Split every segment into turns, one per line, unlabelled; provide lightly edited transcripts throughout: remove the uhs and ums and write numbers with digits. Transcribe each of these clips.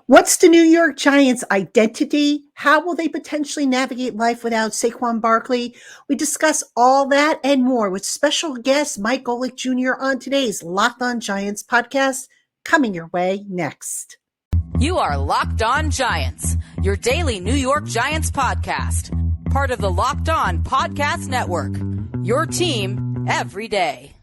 What's the New York Giants' identity? How will they potentially navigate life without Saquon Barkley? We discuss all that and more with special guest Mike Golic Jr. on today's Locked On Giants podcast, coming your way next.
You are Locked On Giants, your daily New York Giants podcast, part of the Locked On Podcast Network, your team every day.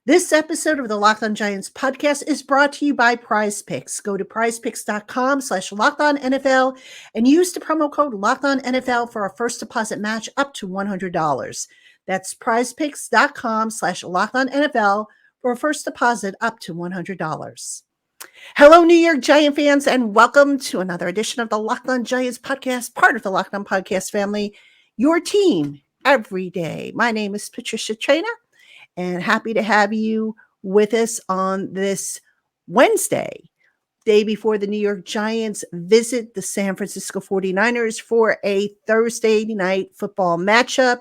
This episode of the Locked On Giants podcast is brought to you by Prize Picks. Go to prizepicks.com/LockedOnNFL and use the promo code LockedOnNFL for a first deposit match up to $100. That's prizepicks.com/LockedOnNFL for a first deposit up to $100. Hello, New York Giant fans, and welcome to another edition of the Locked On Giants podcast, part of the Locked On Podcast family, your team every day. My name is Patricia Traina, and happy to have you with us on this Wednesday, day before the New York Giants visit the San Francisco 49ers for a Thursday night football matchup.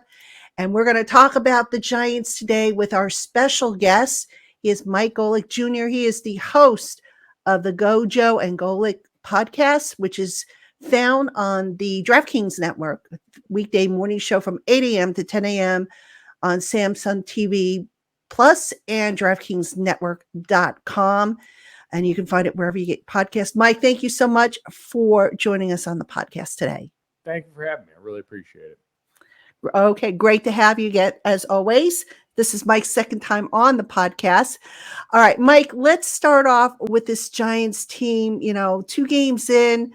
And we're going to talk about the Giants today with our special guest. He is Mike Golic Jr. He is the host of the GoJo and Golic podcast, which is found on the DraftKings Network, weekday morning show from 8 a.m. to 10 a.m. on Samsung TV Plus and DraftKingsNetwork.com. And you can find it wherever you get podcasts. Mike, thank you so much for joining us on the podcast today.
Thank you for having me. I really appreciate it.
Okay, great to have you again, as always. This is Mike's second time on the podcast. All right, Mike, let's start off with this Giants team. 2 games in,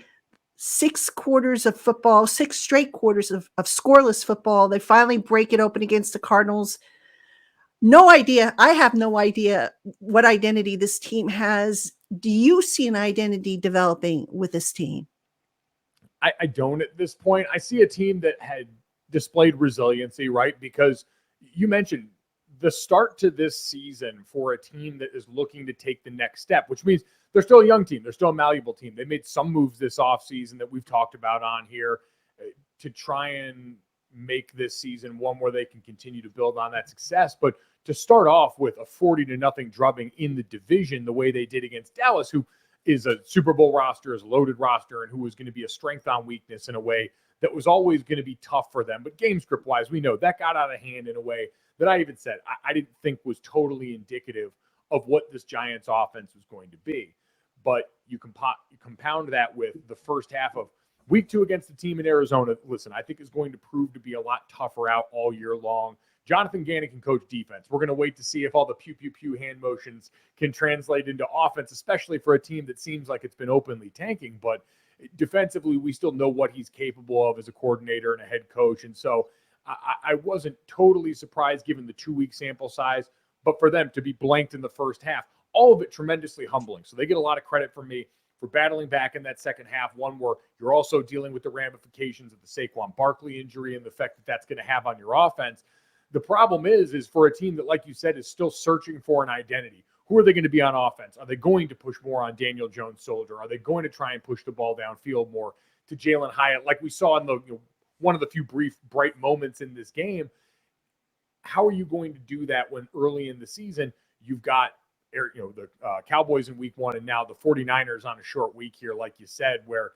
6 quarters of football, 6 straight quarters of scoreless football. They finally break it open against the Cardinals. No idea. I have no idea what identity this team has. Do you see an identity developing with this team?
I don't at this point. I see a team that had displayed resiliency, right? Because you mentioned the start to this season for a team that is looking to take the next step, which means they're still a young team. They're still a malleable team. They made some moves this offseason that we've talked about on here to try and make this season one where they can continue to build on that success. But to start off with a 40-0 drubbing in the division, the way they did against Dallas, who is a Super Bowl roster, is a loaded roster, and who was going to be a strength on weakness in a way that was always going to be tough for them. But game script wise, we know that got out of hand in a way that I even said I didn't think was totally indicative of what this Giants offense was going to be. But you compound that with the first half of week 2 against the team in Arizona. Listen, I think is going to prove to be a lot tougher out all year long. Jonathan Gannon can coach defense. We're going to wait to see if all the pew hand motions can translate into offense, especially for a team that seems like it's been openly tanking. But defensively, we still know what he's capable of as a coordinator and a head coach. And so I wasn't totally surprised given the 2-week sample size, but for them to be blanked in the first half, all of it tremendously humbling. So they get a lot of credit from me for battling back in that second half, one where you're also dealing with the ramifications of the Saquon Barkley injury and the effect that that's going to have on your offense. The problem is for a team that, like you said, is still searching for an identity. Who are they going to be on offense? Are they going to push more on Daniel Jones-Soldier? Are they going to try and push the ball downfield more to Jalen Hyatt, like we saw in the one of the few brief, bright moments in this game? How are you going to do that when early in the season you've got the Cowboys in week 1 and now the 49ers on a short week here, like you said, where,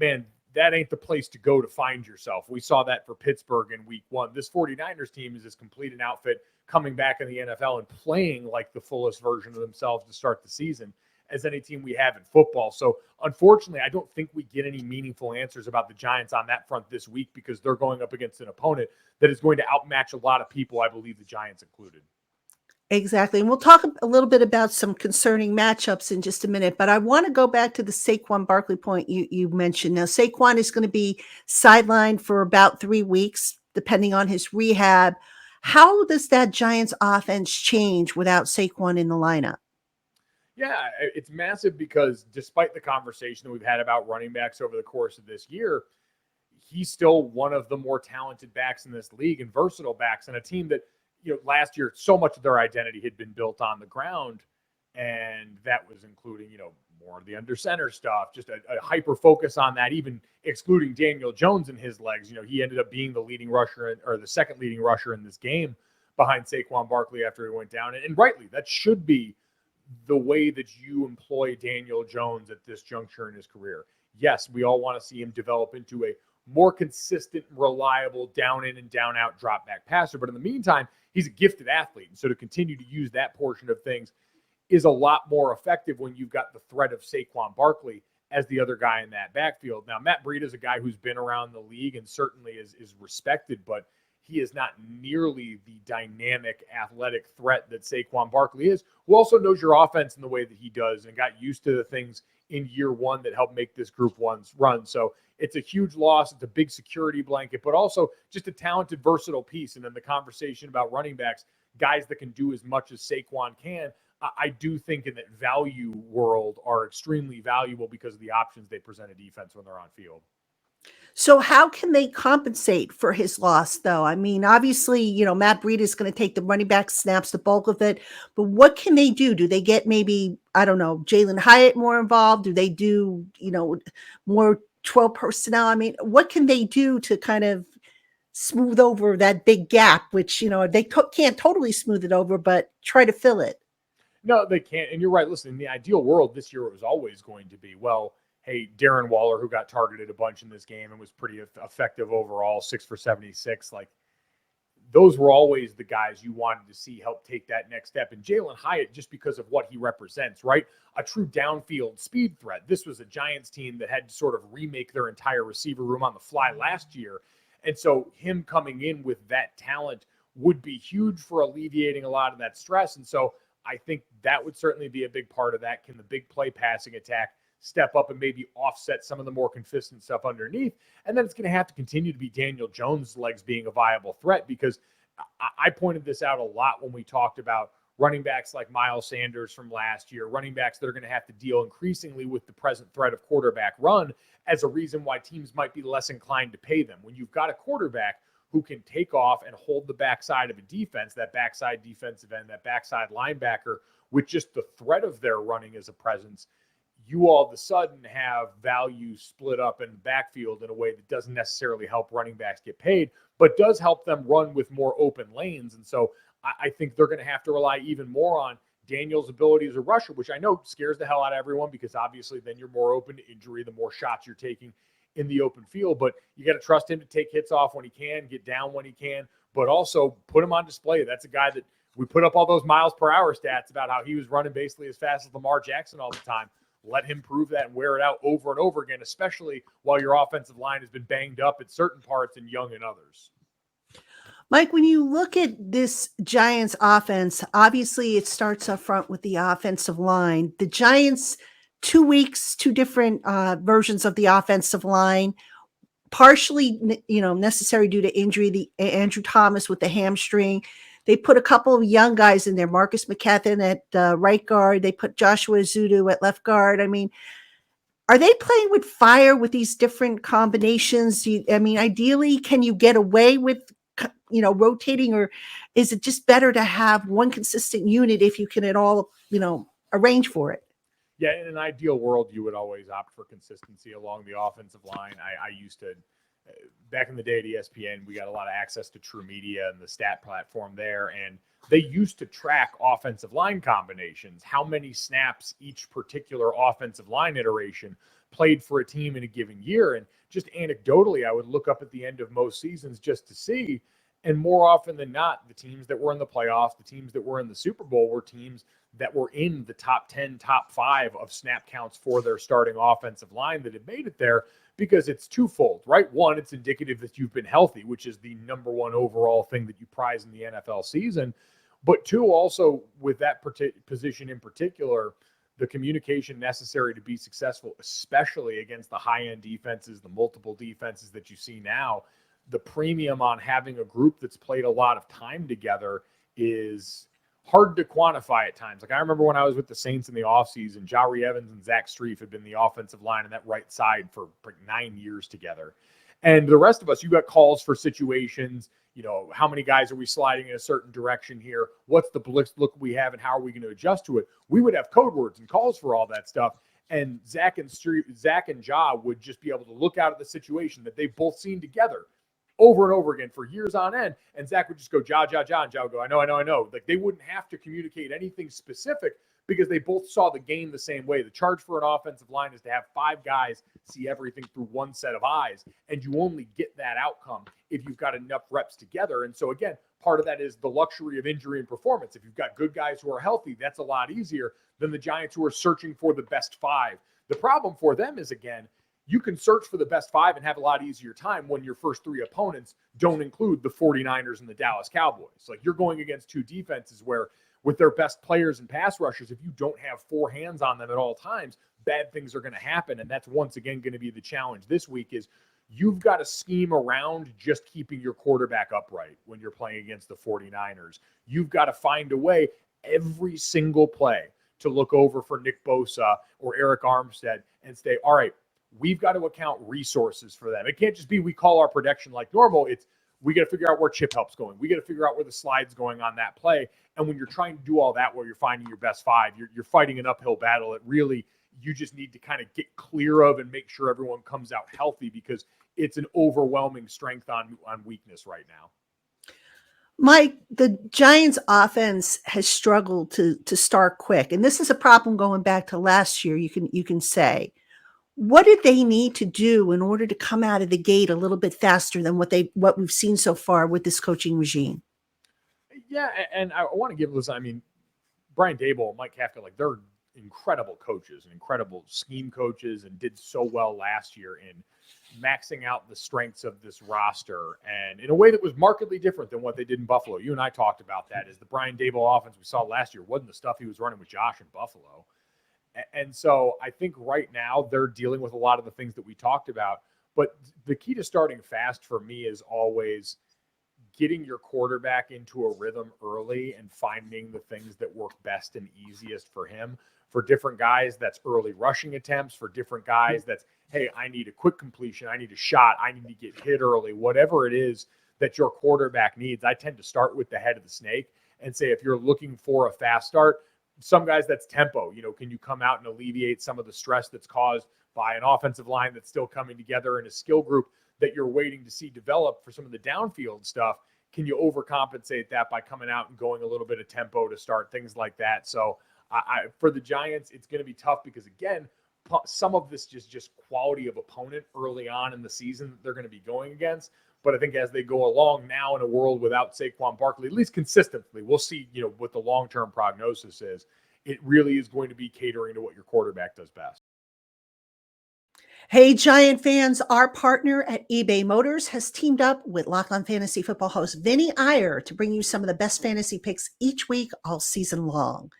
man, that ain't the place to go to find yourself. We saw that for Pittsburgh in week 1. This 49ers team is as complete an outfit coming back in the NFL and playing like the fullest version of themselves to start the season as any team we have in football. So unfortunately, I don't think we get any meaningful answers about the Giants on that front this week because they're going up against an opponent that is going to outmatch a lot of people, I believe the Giants included.
Exactly. And we'll talk a little bit about some concerning matchups in just a minute, but I want to go back to the Saquon Barkley point you mentioned. Now, Saquon is going to be sidelined for about 3 weeks, depending on his rehab. How does that Giants offense change without Saquon in the lineup?
Yeah, it's massive because despite the conversation that we've had about running backs over the course of this year, he's still one of the more talented backs in this league and versatile backs, and a team that, last year, so much of their identity had been built on the ground, and that was including, more of the under center stuff, just a hyper focus on that, even excluding Daniel Jones and his legs. He ended up being the leading rusher or the second leading rusher in this game behind Saquon Barkley after he went down. And rightly, that should be the way that you employ Daniel Jones at this juncture in his career. Yes, we all want to see him develop into a more consistent, reliable, down in and down out drop back passer. But in the meantime, he's a gifted athlete. And so to continue to use that portion of things is a lot more effective when you've got the threat of Saquon Barkley as the other guy in that backfield. Now, Matt Breida is a guy who's been around the league and certainly is respected, but he is not nearly the dynamic athletic threat that Saquon Barkley is, who also knows your offense in the way that he does and got used to the things in year one that helped make this group run. So it's a huge loss. It's a big security blanket, but also just a talented, versatile piece. And then the conversation about running backs, guys that can do as much as Saquon can, I do think in that value world are extremely valuable because of the options they present a defense when they're on field.
So how can they compensate for his loss, though? I mean, obviously, Matt Breida is going to take the running back snaps, the bulk of it. But what can they do? Do they get maybe, I don't know, Jalen Hyatt more involved? Do they do, more 12 personnel? I mean, what can they do to kind of smooth over that big gap, which, they can't totally smooth it over, but try to fill it?
No, they can't. And you're right. Listen, in the ideal world this year, it was always going to be, well, hey, Darren Waller, who got targeted a bunch in this game and was pretty effective overall, 6 for 76. Like, those were always the guys you wanted to see help take that next step. And Jalen Hyatt, just because of what he represents, right? A true downfield speed threat. This was a Giants team that had to sort of remake their entire receiver room on the fly last year. And so him coming in with that talent would be huge for alleviating a lot of that stress. And so I think that would certainly be a big part of that. Can the big play passing attack step up and maybe offset some of the more consistent stuff underneath? And then it's going to have to continue to be Daniel Jones' legs being a viable threat, because I pointed this out a lot when we talked about running backs like Miles Sanders from last year, running backs that are going to have to deal increasingly with the present threat of quarterback run as a reason why teams might be less inclined to pay them. When you've got a quarterback who can take off and hold the backside of a defense, that backside defensive end, that backside linebacker, with just the threat of their running as a presence, you all of a sudden have value split up in the backfield in a way that doesn't necessarily help running backs get paid, but does help them run with more open lanes. And so I think they're going to have to rely even more on Daniel's ability as a rusher, which I know scares the hell out of everyone, because obviously then you're more open to injury, the more shots you're taking in the open field. But you got to trust him to take hits off when he can, get down when he can, but also put him on display. That's a guy that we put up all those miles per hour stats about how he was running basically as fast as Lamar Jackson all the time. Let him prove that and wear it out over and over again, especially while your offensive line has been banged up at certain parts and young in others.
Mike, when you look at this Giants offense, obviously it starts up front with the offensive line. The Giants, 2 weeks, two different versions of the offensive line, partially, necessary due to injury. The Andrew Thomas with the hamstring. They put a couple of young guys in there, Marcus McKethan at right guard. They put Joshua Zudu at left guard. I mean, are they playing with fire with these different combinations? Ideally, can you get away with, rotating, or is it just better to have one consistent unit if you can at all, arrange for it?
Yeah, in an ideal world, you would always opt for consistency along the offensive line. I used to, back in the day at ESPN, we got a lot of access to True Media and the stat platform there, and they used to track offensive line combinations, how many snaps each particular offensive line iteration played for a team in a given year. And just anecdotally, I would look up at the end of most seasons just to see. And more often than not, the teams that were in the playoffs, the teams that were in the Super Bowl were teams that were in the top 10, top 5 of snap counts for their starting offensive line that had made it there, because it's twofold, right? One, it's indicative that you've been healthy, which is the number one overall thing that you prize in the NFL season. But two, also with that position in particular, the communication necessary to be successful, especially against the high-end defenses, the multiple defenses that you see now, the premium on having a group that's played a lot of time together is hard to quantify at times. Like, I remember when I was with the Saints in the offseason, Jari Evans and Zach Strief had been the offensive line on that right side for 9 years together. And the rest of us, you got calls for situations, how many guys are we sliding in a certain direction here? What's the blitz look we have, and how are we going to adjust to it? We would have code words and calls for all that stuff. And Zach and Ja would just be able to look out at the situation that they've both seen together over and over again for years on end. And Zach would just go, Ja, and Ja would go, I know. Like, they wouldn't have to communicate anything specific because they both saw the game the same way. The charge for an offensive line is to have 5 guys see everything through one set of eyes. And you only get that outcome if you've got enough reps together. And so, again, part of that is the luxury of injury and performance. If you've got good guys who are healthy, that's a lot easier than the Giants who are searching for the best 5. The problem for them is, again, you can search for the best 5 and have a lot easier time when your first 3 opponents don't include the 49ers and the Dallas Cowboys. Like, you're going against 2 defenses where, with their best players and pass rushers, if you don't have 4 hands on them at all times, bad things are going to happen. And that's once again going to be the challenge this week is you've got to scheme around just keeping your quarterback upright when you're playing against the 49ers. You've got to find a way every single play to look over for Nick Bosa or Eric Armstead and say, all right, we've got to account resources for them. It can't just be we call our protection like normal. It's we got to figure out where chip help's going. We got to figure out where the slide's going on that play. And when you're trying to do all that, where you're finding your best 5, you're fighting an uphill battle. It really, you just need to kind of get clear of and make sure everyone comes out healthy because it's an overwhelming strength on weakness right now.
Mike, the Giants offense has struggled to start quick. And this is a problem going back to last year, you can say. What did they need to do in order to come out of the gate a little bit faster than what we've seen so far with this coaching regime?
Yeah, and I want to give this, Brian Daboll and Mike Kafka, like, they're incredible coaches and incredible scheme coaches and did so well last year in maxing out the strengths of this roster and in a way that was markedly different than what they did in Buffalo. You and I talked about that. Is the Brian Daboll offense we saw last year wasn't the stuff he was running with Josh in Buffalo. And so I think right now they're dealing with a lot of the things that we talked about. But the key to starting fast for me is always getting your quarterback into a rhythm early and finding the things that work best and easiest for him. For different guys, that's early rushing attempts. For different guys, that's, hey, I need a quick completion. I need a shot. I need to get hit early. Whatever it is that your quarterback needs, I tend to start with the head of the snake and say, if you're looking for a fast start, some guys that's tempo. Can you come out and alleviate some of the stress that's caused by an offensive line that's still coming together and a skill group that you're waiting to see develop for some of the downfield stuff? Can you overcompensate that by coming out and going a little bit of tempo to start, things like that? So for the Giants, it's going to be tough because, again, some of this just quality of opponent early on in the season that they're going to be going against. But I think as they go along now in a world without Saquon Barkley, at least consistently, we'll see, what the long-term prognosis is. It really is going to be catering to what your quarterback does best.
Hey, Giant fans, our partner at eBay Motors has teamed up with Locked On Fantasy Football host Vinny Iyer to bring you some of the best fantasy picks each week all season long.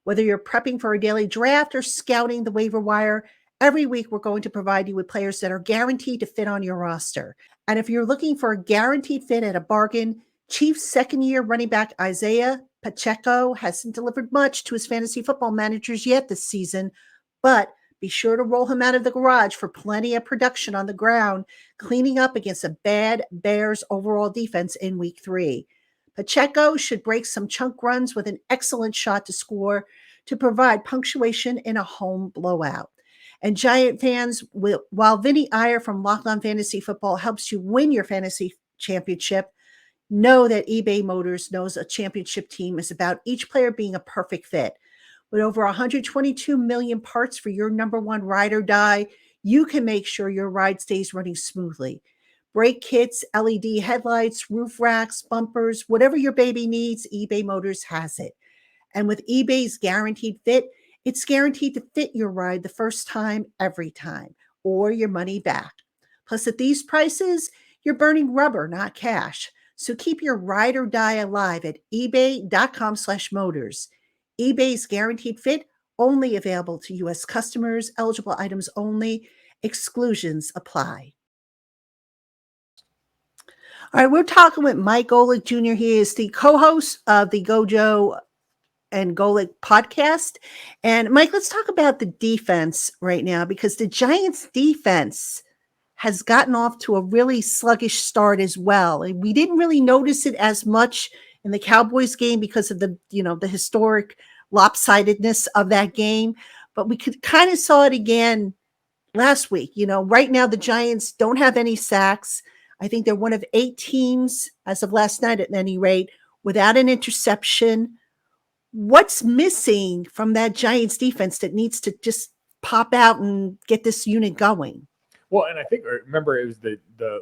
Whether you're prepping for a daily draft or scouting the waiver wire, every week we're going to provide you with players that are guaranteed to fit on your roster. And if you're looking for a guaranteed fit at a bargain, Chiefs second-year running back Isaiah Pacheco hasn't delivered much to his fantasy football managers yet this season, but be sure to roll him out of the garage for plenty of production on the ground, cleaning up against a bad Bears overall defense in Week 3. Pacheco should break some chunk runs with an excellent shot to score to provide punctuation in a home blowout. And Giant fans, while Vinny Iyer from Locked On Fantasy Football helps you win your fantasy championship, know that eBay Motors knows a championship team is about each player being a perfect fit. With over 122 million parts for your number one ride or die, you can make sure your ride stays running smoothly. Brake kits, LED headlights, roof racks, bumpers, whatever your baby needs, eBay Motors has it. And with eBay's guaranteed fit, it's guaranteed to fit your ride the first time, every time, or your money back. Plus, at these prices, you're burning rubber, not cash. So keep your ride or die alive at ebay.com/motors. eBay's guaranteed fit, only available to U.S. customers, eligible items only, exclusions apply. All right, we're talking with Mike Golic Jr. He is the co-host of the GoJo and Golic podcast. And Mike, let's talk about the defense right now, because the Giants defense has gotten off to a really sluggish start as well. And we didn't really notice it as much in the Cowboys game because of the historic lopsidedness of that game. but we could kind of saw it again last week. Right now the Giants don't have any sacks. I think they're one of 8 teams as of last night at any rate without an interception. What's missing from that Giants defense that needs to just pop out and get this unit going?
Well, and I think, remember, it was the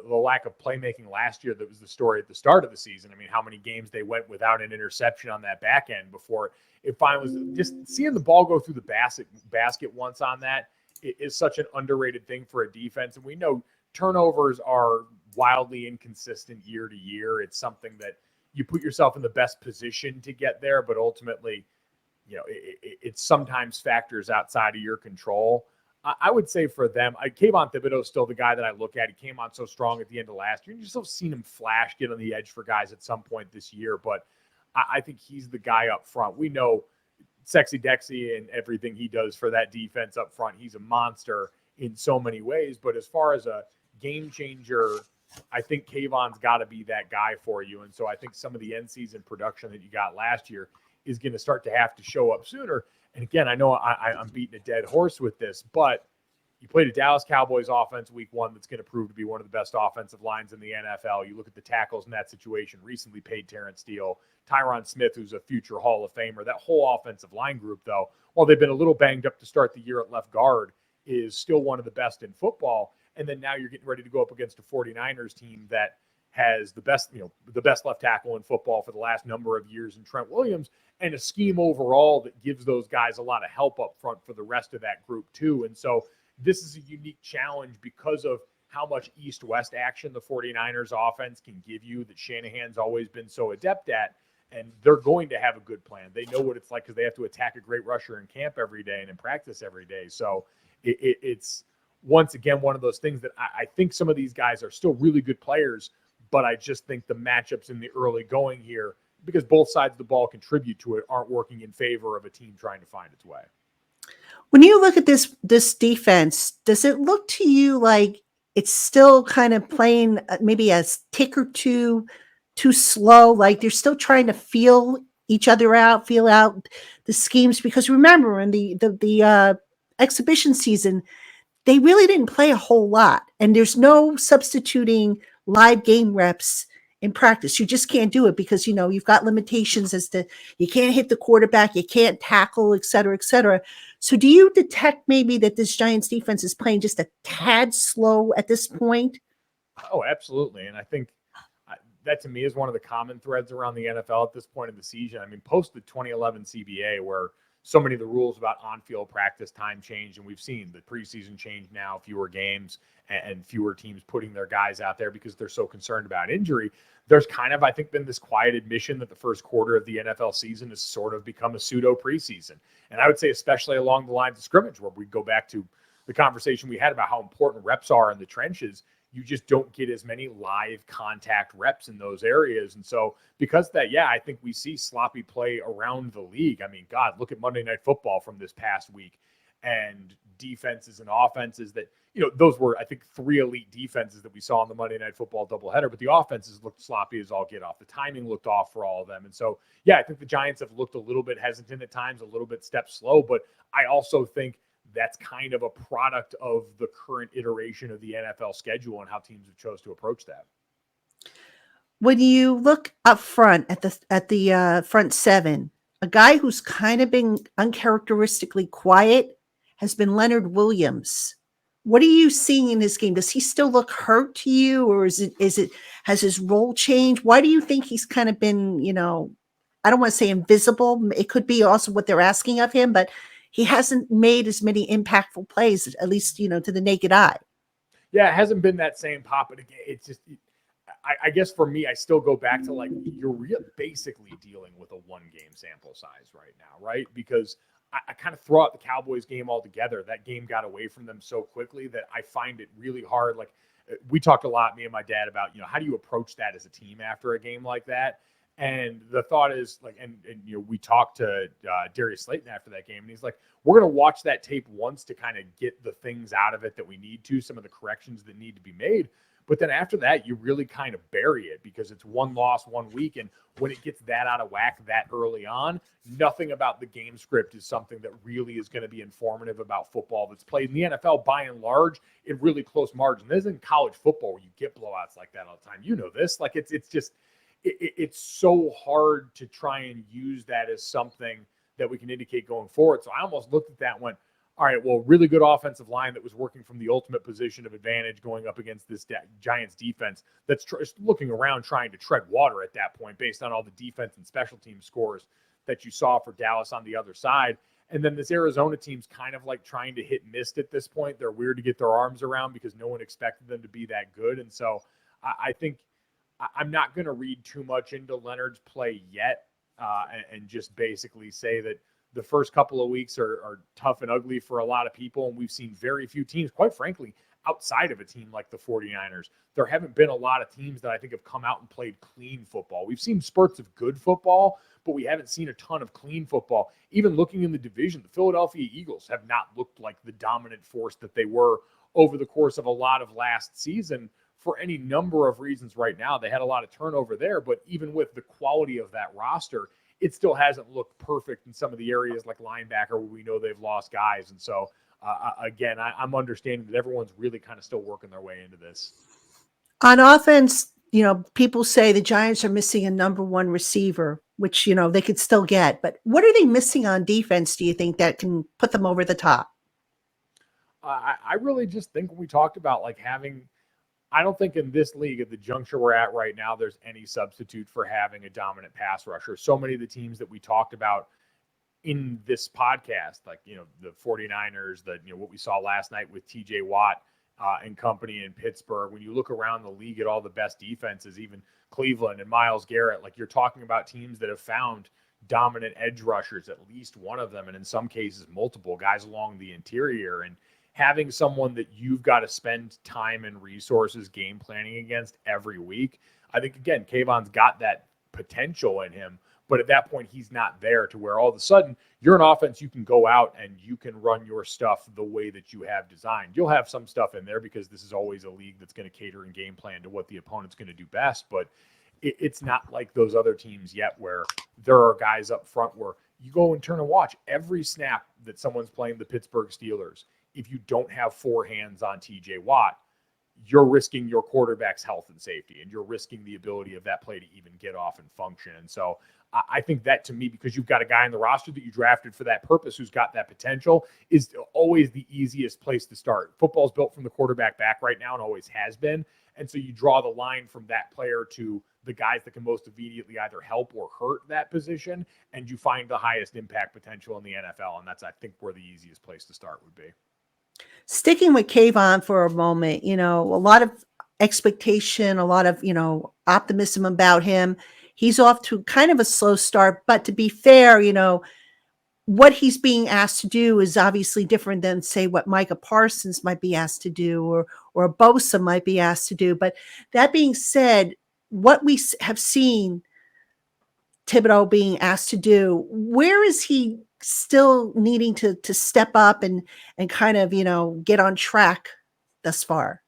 lack of playmaking last year that was the story at the start of the season. I mean, how many games they went without an interception on that back end before it finally was. Just seeing the ball go through the basket once on that is such an underrated thing for a defense. And we know turnovers are wildly inconsistent year to year. It's something that you put yourself in the best position to get there, but ultimately, it sometimes factors outside of your control. I would say for them, Kayvon Thibodeau is still the guy that I look at. He came on so strong at the end of last year. You still seen him flash, get on the edge for guys at some point this year, but I think he's the guy up front. We know Sexy Dexy and everything he does for that defense up front. He's a monster in so many ways, but as far as a game changer, I think Kayvon's got to be that guy for you. And so I think some of the end season production that you got last year is going to start to have to show up sooner. And again, I know I'm beating a dead horse with this, but you played a Dallas Cowboys offense week 1 that's going to prove to be one of the best offensive lines in the NFL. You look at the tackles in that situation, recently paid Terrence Steele, Tyron Smith, who's a future Hall of Famer. That whole offensive line group, though, while they've been a little banged up to start the year at left guard, is still one of the best in football. And then now you're getting ready to go up against a 49ers team that has the best left tackle in football for the last number of years in Trent Williams, and a scheme overall that gives those guys a lot of help up front for the rest of that group too. And so this is a unique challenge because of how much east-west action the 49ers offense can give you that Shanahan's always been so adept at, and they're going to have a good plan. They know what it's like because they have to attack a great rusher in camp every day and in practice every day. So it's once again one of those things that I think some of these guys are still really good players, but I just think the matchups in the early going here, because both sides of the ball contribute to it, aren't working in favor of a team trying to find its way.
When you look at this defense, does it look to you like it's still kind of playing maybe a tick or two too slow? Like they're still trying to feel each other out, feel out the schemes? Because remember, in the exhibition season, they really didn't play a whole lot, and there's no substituting live game reps in practice. You just can't do it because, you've got limitations as to you can't hit the quarterback, you can't tackle, et cetera, et cetera. So do you detect maybe that this Giants defense is playing just a tad slow at this point?
Oh, absolutely. And I think that to me is one of the common threads around the NFL at this point in the season. I mean, post the 2011 CBA, where so many of the rules about on-field practice time changed, and we've seen the preseason change now, fewer games and fewer teams putting their guys out there because they're so concerned about injury. There's kind of, I think, been this quiet admission that the first quarter of the NFL season has sort of become a pseudo preseason. And I would say especially along the lines of scrimmage, where we go back to the conversation we had about how important reps are in the trenches. You just don't get as many live contact reps in those areas. And so because of that, I think we see sloppy play around the league. I mean, God, look at Monday Night Football from this past week, and defenses and offenses that, those were, I think, 3 elite defenses that we saw in the Monday Night Football doubleheader, but the offenses looked sloppy as all get off. The timing looked off for all of them. And so, I think the Giants have looked a little bit hesitant at times, a little bit step slow, but I also think that's kind of a product of the current iteration of the NFL schedule and how teams have chose to approach that.
When you look up front at the front 7, a guy who's kind of been uncharacteristically quiet has been Leonard Williams. What are you seeing in his game? Does he still look hurt to you, or has his role changed? Why do you think he's kind of been, I don't want to say invisible. It could be also what they're asking of him, but he hasn't made as many impactful plays, at least, to the naked eye.
Yeah, it hasn't been that same pop, but again, it's just, I guess for me, I still go back to you're basically dealing with a 1-game sample size right now, right? Because I kind of throw out the Cowboys game altogether. That game got away from them so quickly that I find it really hard. Like, we talked a lot, me and my dad, about, how do you approach that as a team after a game like that? And the thought is and we talked to Darius Slayton after that game, and he's like, we're going to watch that tape once to kind of get the things out of it that we need to, some of the corrections that need to be made. But then after that, you really kind of bury it because it's one loss, 1 week. And when it gets that out of whack that early on, nothing about the game script is something that really is going to be informative about football that's played. In the NFL, by and large, in really close margin. This isn't college football where you get blowouts like that all the time. You know this. Like it's just it's so hard to try and use that as something that we can indicate going forward. So I almost looked at that and went, all right, well, really good offensive line that was working from the ultimate position of advantage going up against this Giants defense that's looking around trying to tread water at that point based on all the defense and special team scores that you saw for Dallas on the other side. And then this Arizona team's kind of like trying to hit missed at this point. They're weird to get their arms around because no one expected them to be that good. And so I think I'm not going to read too much into Leonard's play yet and just basically say that the first couple of weeks are tough and ugly for a lot of people. And we've seen very few teams, quite frankly, outside of a team like the 49ers. There haven't been a lot of teams that I think have come out and played clean football. We've seen spurts of good football, but we haven't seen a ton of clean football. Even looking in the division, the Philadelphia Eagles have not looked like the dominant force that they were over the course of a lot of last season for any number of reasons right now. They had a lot of turnover there, but even with the quality of that roster, it still hasn't looked perfect in some of the areas like linebacker where we know they've lost guys. And so, again, I'm understanding that everyone's really kind of still working their way into this.
On offense, people say the Giants are missing a number one receiver, which, they could still get. But what are they missing on defense, do you think, that can put them over the top?
I really just think when we talked about like having – I don't think in this league at the juncture we're at right now, there's any substitute for having a dominant pass rusher. So many of the teams that we talked about in this podcast, like, the 49ers, what we saw last night with TJ Watt and company in Pittsburgh, when you look around the league at all the best defenses, even Cleveland and Myles Garrett, like you're talking about teams that have found dominant edge rushers, at least one of them, and in some cases, multiple guys along the interior. And having someone that you've got to spend time and resources game planning against every week, I think, again, Kayvon's got that potential in him, but at that point, he's not there to where all of a sudden you're an offense, you can go out and you can run your stuff the way that you have designed. You'll have some stuff in there because this is always a league that's going to cater and game plan to what the opponent's going to do best, but it's not like those other teams yet where there are guys up front where you go and turn and watch every snap that someone's playing the Pittsburgh Steelers. If you don't have four hands on TJ Watt, you're risking your quarterback's health and safety, and you're risking the ability of that play to even get off and function. And so I think that, to me, because you've got a guy in the roster that you drafted for that purpose who's got that potential, is always the easiest place to start. Football's built from the quarterback back right now and always has been. And so you draw the line from that player to the guys that can most immediately either help or hurt that position, and you find the highest impact potential in the NFL. And that's, I think, where the easiest place to start would be.
Sticking with Kayvon for a moment, a lot of expectation, a lot of, optimism about him. He's off to kind of a slow start, but to be fair, what he's being asked to do is obviously different than, say, what Micah Parsons might be asked to do or Bosa might be asked to do. But that being said, what we have seen Thibodeau being asked to do, where is he still needing to step up and kind of, get on track thus far?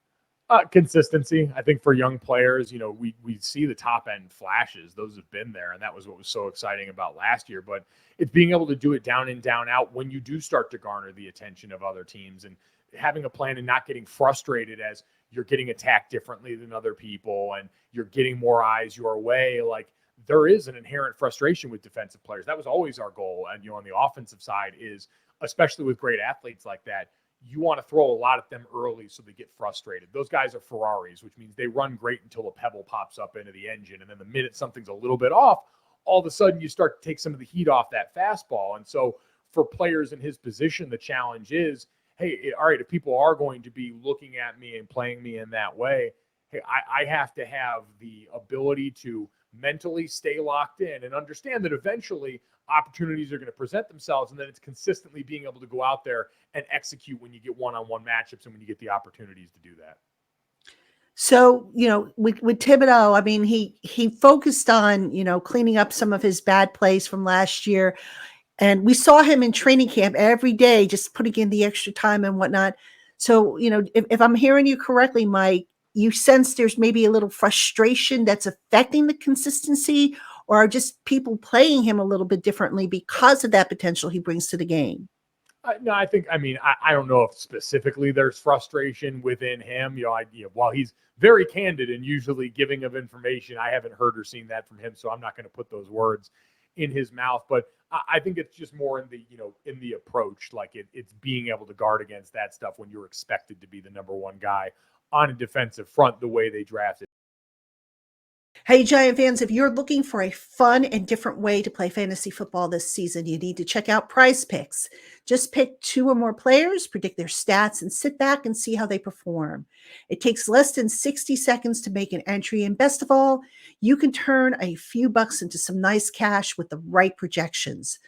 Consistency. I think for young players, we see the top end flashes. Those have been there. And that was what was so exciting about last year. But it's being able to do it down in, down out when you do start to garner the attention of other teams, and having a plan and not getting frustrated as you're getting attacked differently than other people and you're getting more eyes your way. Like, there is an inherent frustration with defensive players. That was always our goal. And, on the offensive side is, especially with great athletes like that, you want to throw a lot at them early so they get frustrated. Those guys are Ferraris, which means they run great until a pebble pops up into the engine. And then the minute something's a little bit off, all of a sudden you start to take some of the heat off that fastball. And so for players in his position, the challenge is, hey, all right, if people are going to be looking at me and playing me in that way, hey, I have to have the ability to mentally stay locked in and understand that eventually opportunities are going to present themselves, and then it's consistently being able to go out there and execute when you get one-on-one matchups and when you get the opportunities to do that.
So, with Thibodeau, I mean, he focused on, cleaning up some of his bad plays from last year. And we saw him in training camp every day, just putting in the extra time and whatnot. So, if I'm hearing you correctly, Mike, you sense there's maybe a little frustration that's affecting the consistency, or are just people playing him a little bit differently because of that potential he brings to the game?
No, I don't know if specifically there's frustration within him. While he's very candid and usually giving of information, I haven't heard or seen that from him, so I'm not going to put those words in his mouth. But I think it's just more in the approach, like it's being able to guard against that stuff when you're expected to be the number one guy on a defensive front the way they drafted.
Hey, Giant fans, if you're looking for a fun and different way to play fantasy football this season, you need to check out Prize Picks. Just pick 2 or more players, predict their stats, and sit back and see how they perform. It takes less than 60 seconds to make an entry, and best of all, you can turn a few bucks into some nice cash with the right projections.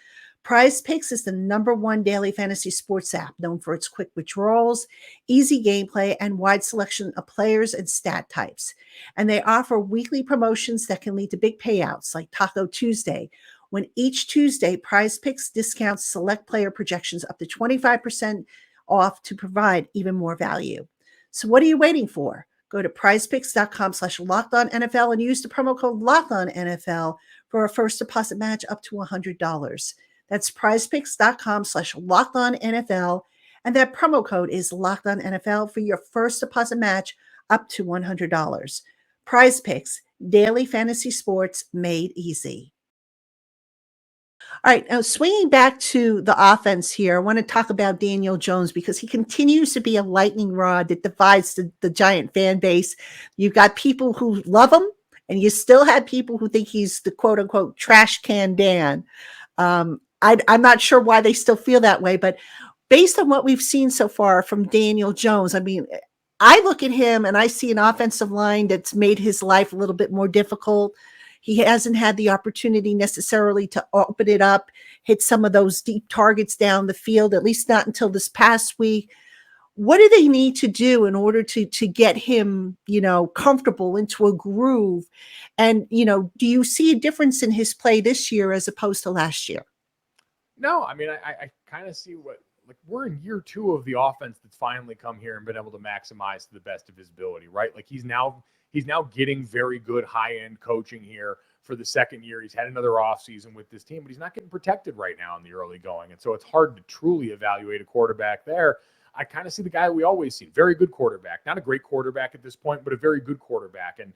Prize Picks is the #1 daily fantasy sports app, known for its quick withdrawals, easy gameplay, and wide selection of players and stat types. And they offer weekly promotions that can lead to big payouts like Taco Tuesday, when each Tuesday, Prize Picks discounts select player projections up to 25% off to provide even more value. So what are you waiting for? Go to prizepicks.com/lockedonnfl and use the promo code LOCKEDONNFL for a first deposit match up to $100. That's prizepicks.com/lockedonnfl. And that promo code is LOCKEDONNFL for your first deposit match up to $100. Prize Picks, daily fantasy sports made easy. All right, now swinging back to the offense here, I want to talk about Daniel Jones because he continues to be a lightning rod that divides the Giant fan base. You've got people who love him, and you still have people who think he's the quote-unquote trash can Dan. I'm not sure why they still feel that way, but based on what we've seen so far from Daniel Jones, I mean, I look at him and I see an offensive line that's made his life a little bit more difficult. He hasn't had the opportunity necessarily to open it up, hit some of those deep targets down the field, at least not until this past week. What do they need to do in order to get him, comfortable into a groove? And, do you see a difference in his play this year as opposed to last year?
No, I kind of see we're in year 2 of the offense that's finally come here and been able to maximize to the best of his ability, right? Like he's now getting very good high-end coaching here for the second year. He's had another offseason with this team, but he's not getting protected right now in the early going. And so it's hard to truly evaluate a quarterback there. I kind of see the guy we always see. Very good quarterback. Not a great quarterback at this point, but a very good quarterback. And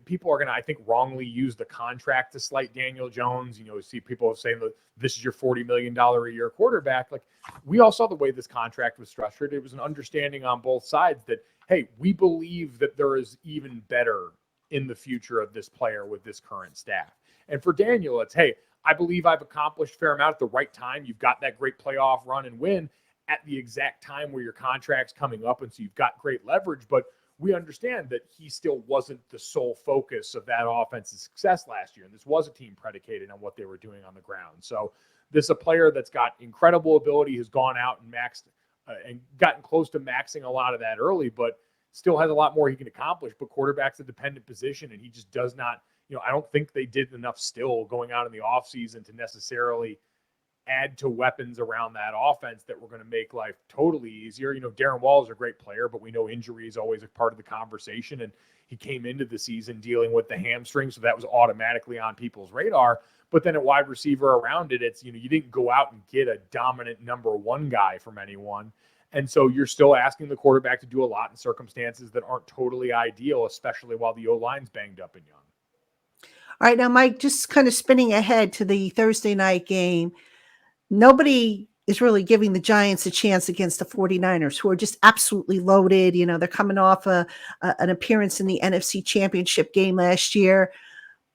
people are going to, I think, wrongly use the contract to slight Daniel Jones. See people saying that this is your $40 million a year quarterback. Like, we all saw the way this contract was structured. It was an understanding on both sides that, hey, we believe that there is even better in the future of this player with this current staff. And for Daniel, it's, hey, I believe I've accomplished a fair amount at the right time. You've got that great playoff run and win at the exact time where your contract's coming up. And so you've got great leverage, but we understand that he still wasn't the sole focus of that offense's success last year. And this was a team predicated on what they were doing on the ground. So this is a player that's got incredible ability, has gone out and maxed and gotten close to maxing a lot of that early, but still has a lot more he can accomplish. But quarterback's a dependent position, and he just does not, I don't think they did enough still going out in the offseason to necessarily add to weapons around that offense that were going to make life totally easier. Darren Waller is a great player, but we know injury is always a part of the conversation. And he came into the season dealing with the hamstring, so that was automatically on people's radar. But then at wide receiver around it, it's, you didn't go out and get a dominant #1 guy from anyone. And so you're still asking the quarterback to do a lot in circumstances that aren't totally ideal, especially while the O-line's banged up and young.
All right, now, Mike, just kind of spinning ahead to the Thursday night game. Nobody is really giving the Giants a chance against the 49ers, who are just absolutely loaded. They're coming off an appearance in the NFC Championship game last year.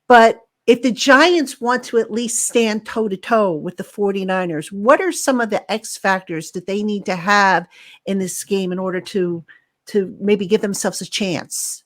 But if the Giants want to at least stand toe-to-toe with the 49ers, what are some of the X factors that they need to have in this game in order to maybe give themselves a chance?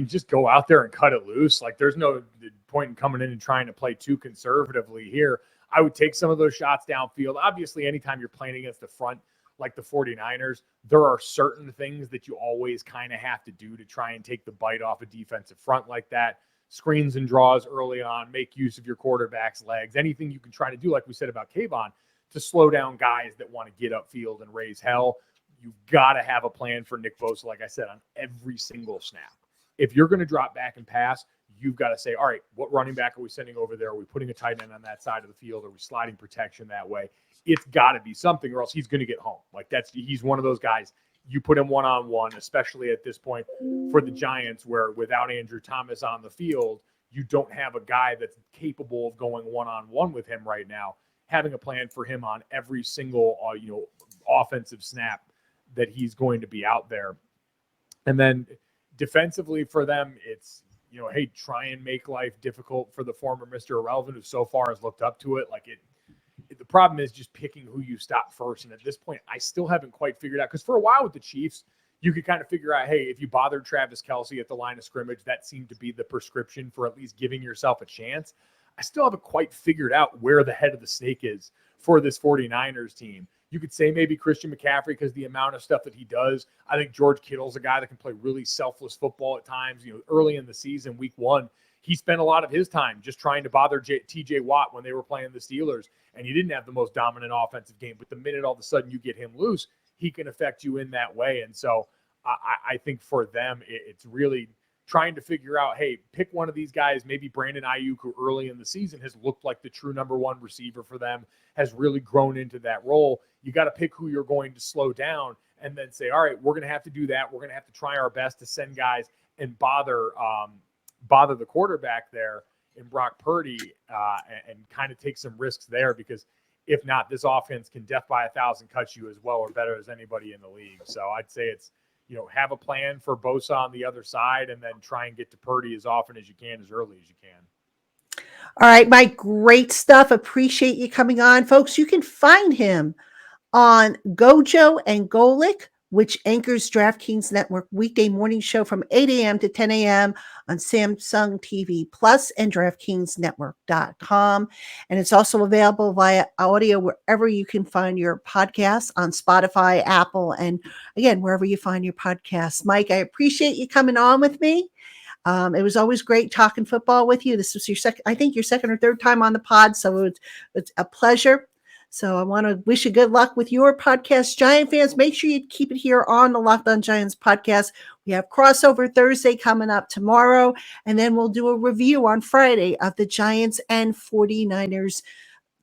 Just go out there and cut it loose. Like, there's no point in coming in and trying to play too conservatively here. I would take some of those shots downfield. Obviously, anytime you're playing against the front like the 49ers, there are certain things that you always kind of have to do to try and take the bite off a defensive front like that. Screens and draws early on, make use of your quarterback's legs, anything you can try to do, like we said about Kayvon, to slow down guys that want to get upfield and raise hell. you've got to have a plan for Nick Bosa, like I said, on every single snap. If you're going to drop back and pass, you've got to say, all right, what running back are we sending over there? Are we putting a tight end on that side of the field? Are we sliding protection that way? It's got to be something, or else he's going to get home. Like he's one of those guys. You put him one-on-one, especially at this point for the Giants, where without Andrew Thomas on the field, you don't have a guy that's capable of going one-on-one with him right now. Having a plan for him on every single, offensive snap that he's going to be out there. And then defensively for them, it's, hey, try and make life difficult for the former Mr. Irrelevant, who so far has looked up to it. The problem is just picking who you stop first. And at this point, I still haven't quite figured out, because for a while with the Chiefs, you could kind of figure out, hey, if you bothered Travis Kelce at the line of scrimmage, that seemed to be the prescription for at least giving yourself a chance. I still haven't quite figured out where the head of the snake is for this 49ers team. You could say maybe Christian McCaffrey, because the amount of stuff that he does. I think George Kittle's a guy that can play really selfless football at times. Early in the season, week 1, he spent a lot of his time just trying to bother TJ Watt when they were playing the Steelers, and he didn't have the most dominant offensive game. But the minute all of a sudden you get him loose, he can affect you in that way. And so I think for them, it's really trying to figure out, hey, pick one of these guys, maybe Brandon Ayuk, who early in the season has looked like the true number 1 receiver for them, has really grown into that role. You got to pick who you're going to slow down and then say, all right, we're going to have to do that. We're going to have to try our best to send guys and bother the quarterback there in Brock Purdy and kind of take some risks there, because if not, this offense can death by 1,000 cut you as well or better as anybody in the league. So I'd say it's, have a plan for Bosa on the other side and then try and get to Purdy as often as you can, as early as you can.
All right, Mike, great stuff. Appreciate you coming on. Folks, you can find him on GoJo and Golic, which anchors DraftKings Network weekday morning show from 8 a.m. to 10 a.m. on Samsung TV Plus and DraftKingsNetwork.com. And it's also available via audio wherever you can find your podcasts, on Spotify, Apple, and again, wherever you find your podcasts. Mike, I appreciate you coming on with me. It was always great talking football with you. This was your second or third time on the pod, so it's a pleasure. So I want to wish you good luck with your podcast. Giant fans, make sure you keep it here on the Locked On Giants podcast. We have Crossover Thursday coming up tomorrow, and then we'll do a review on Friday of the Giants and 49ers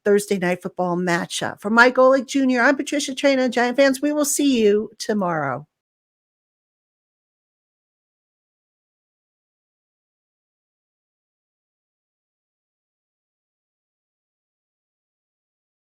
Thursday night football matchup. For Mike Golic Jr., I'm Patricia Traina. Giant fans, we will see you tomorrow.